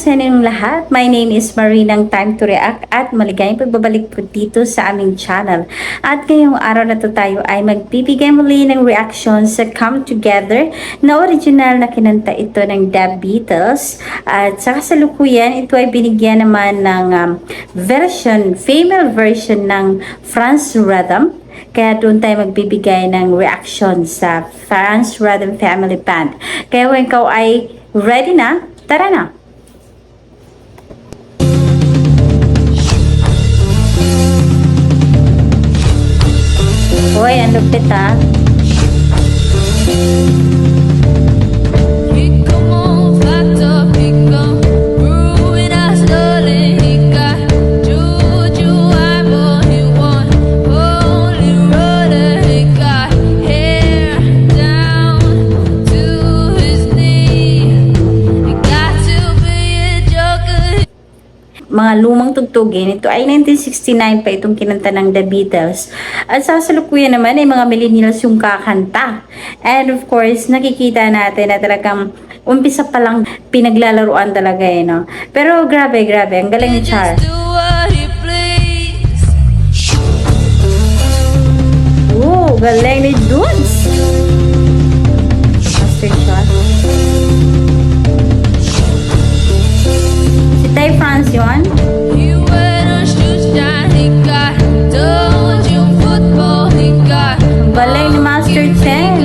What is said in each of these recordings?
sa inyong lahat. My name is Marie ng Time to React at maligayang pagbabalik po dito sa aming channel. At ngayong araw na to tayo ay magbibigay muli ng reaction sa Come Together na original na kinanta ito ng The Beatles. At sa kasalukuyan, ito ay binigyan naman ng female version ng Franz Rhythm. Kaya doon tayo magbibigay ng reaction sa Franz Rhythm Family Band. Kaya kung ikaw ay ready na, tara na! Hoy, ang lupit ha! Mga lumang tugtugin. Ito ay 1969 pa itong kinanta ng The Beatles. At sa kasalukuyan naman ay mga millennials yung kakanta. And of course, nakikita natin na talagang umpisa pa lang pinaglalaruan talaga no. Pero grabe, ang galing ni Char. Oh, galing ni Dudes. Master shot. Si Franz yun. Galing ni Master Chen.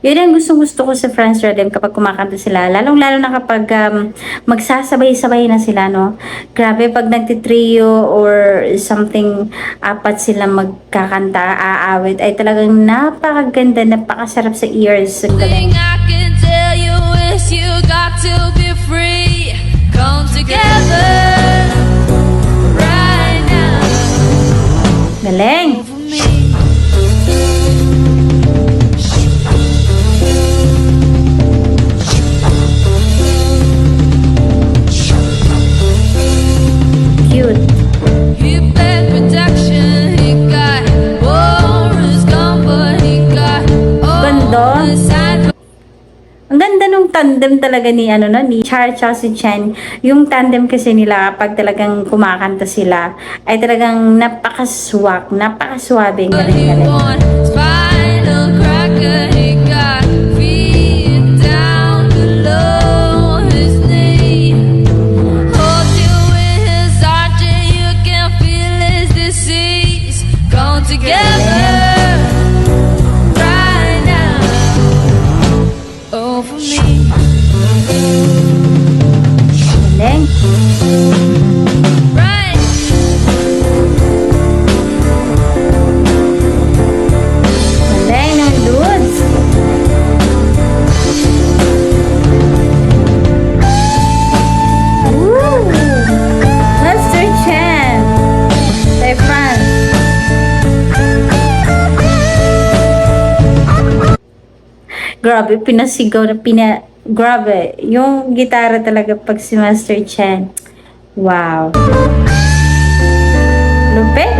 Yun ang gusto ko sa Franz Rhythm kapag kumakanta sila. Lalong-lalo na kapag magsasabay-sabay na sila, no? Grabe, pag nagtitrio or something, apat sila magkakanta, aawit, ay talagang napakaganda, napakasarap sa ears. Ang galing. I can tell you is you got to be free. Come together right now. Galing! Ang ganda nung tandem talaga ni ni Char at si Chen. Yung tandem kasi nila kapag talagang kumakanta sila ay talagang napakaswak, napakaswabe, galing. Grabe, pinasigaw na grabe, yung gitara talaga pag si Master Chen. Wow. Lupit.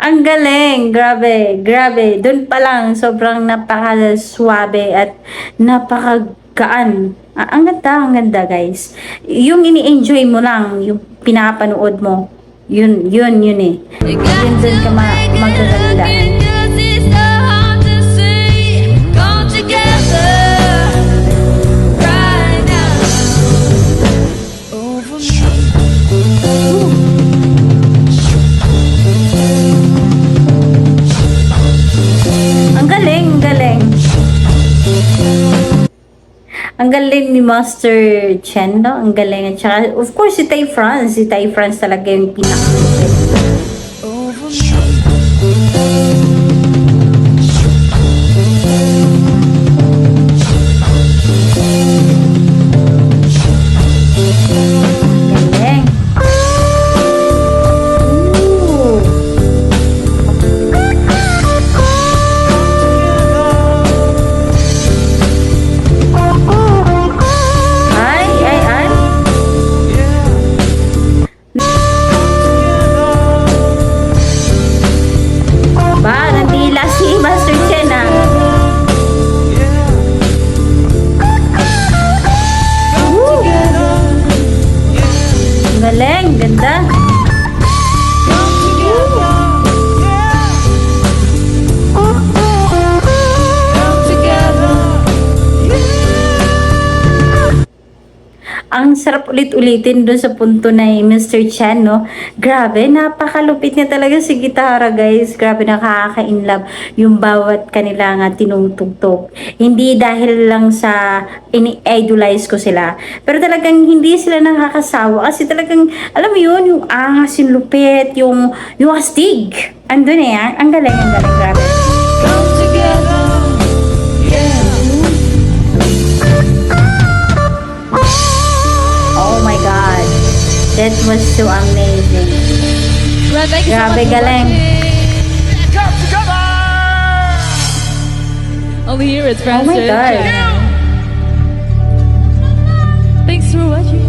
Ang galing, grabe. Doon pa lang, sobrang napaka-swabe at napaka-gaan. Ang ganda guys. Yung ini-enjoy mo lang, yung pinapanood mo, yun eh. Yun doon ka magaganda. Ang galing ni Master Chen, no? Ang galing. At saka, of course, si Ty Franz talaga yung pinaka-lupit. ang ganda. Come together. Come together. Ang sarap ulit-ulitin doon sa punto na Mr. Chan, no? Grabe, napakalupit niya talaga si gitara, guys. Grabe, nakaka-inlove yung bawat kanila nga tinutugtog. Hindi dahil lang sa ini-idolize ko sila. Pero talagang hindi sila nakakasawa kasi talagang, alam mo yun, yung angas, yung lupit, yung astig. Andun eh, ang galing, grabe. Come together. Yeah. Oh my God. That was so amazing. Well, thank you so Grabe, much for galing. watching. Come together! Only here it's Oh Francis. my God. Thanks for watching.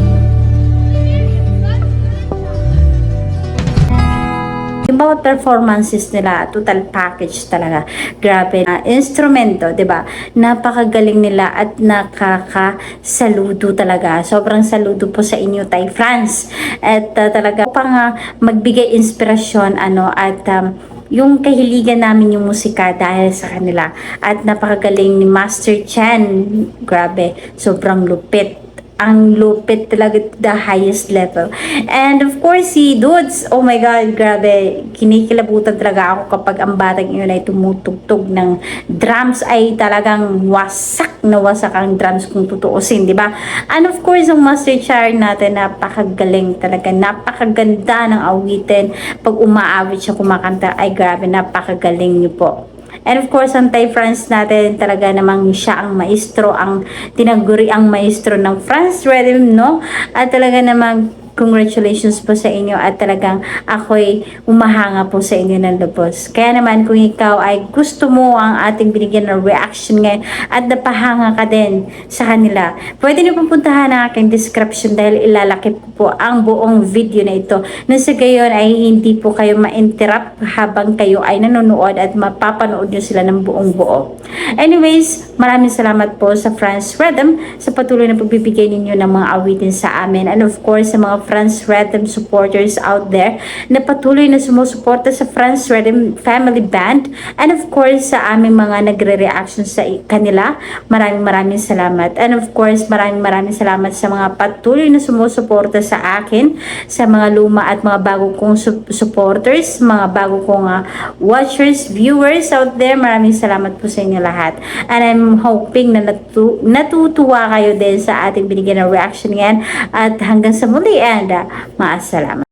Yung bawat performances nila, total package talaga. Grabe. Instrumento, 'di ba? Napakagaling nila at nakakasaludo talaga. Sobrang saludo po sa inyo, Tay France. At talaga pang magbigay inspirasyon at yung kahiligan namin yung musika dahil sa kanila. At napakagaling ni Master Chan. Grabe, sobrang lupit. Ang lupit talaga, the highest level. And of course, si Dudes, oh my God, grabe, kinikilabutan talaga ako kapag ang batang yun ay tumutugtog ng drums, ay talagang wasak na wasak ang drums kung tutuusin, di ba? And of course, ang Master Char natin, napakagaling talaga, napakaganda ng awitin. Pag umaawit siya, kumakanta, ay grabe, napakagaling niyo po. And of course, ang Thai France natin, talaga namang siya ang maestro, ang tinaguri ang maestro ng France Rhythm, no? At talaga namang congratulations po sa inyo at talagang ako'y umahanga po sa inyo ng lubos. Kaya naman kung ikaw ay gusto mo ang ating binigyan ng reaction ngayon at napahanga ka din sa kanila, pwede niyo pupuntahan ang aking description dahil ilalaki po ang buong video na ito na sa gayon ay hindi po kayo ma-interrupt habang kayo ay nanonood at mapapanood niyo sila ng buong buo. Anyways, maraming salamat po sa France Rhythm sa patuloy na pagbibigay ninyo ng mga awitin sa amin and of course sa mga France Rhythm supporters out there na patuloy na sumusuporta sa France Rhythm Family Band and of course sa aming mga nagre-reaction sa kanila. Maraming salamat. And of course, maraming salamat sa mga patuloy na sumusuporta sa akin, sa mga luma at mga bago kong supporters, mga bago kong watchers, viewers out there. Maraming salamat po sa inyo lahat. And I'm hoping na natutuwa kayo din sa ating binigyan ng reaction ngayon. At hanggang sa muli and maasalamatan.